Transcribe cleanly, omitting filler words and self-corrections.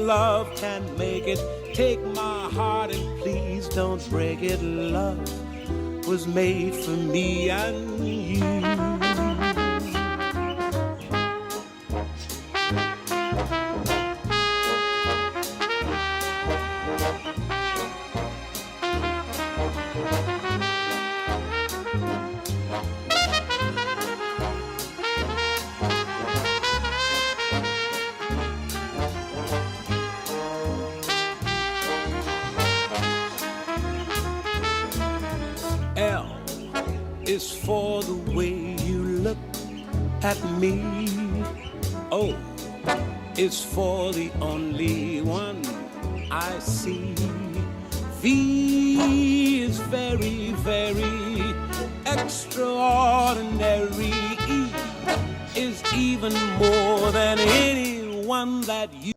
love can make it. Take my heart and please don't break it. Love was made for me and you. L is for the way you look at me. O is for the only one I see. V is very, very extraordinary. E is even more than anyone that you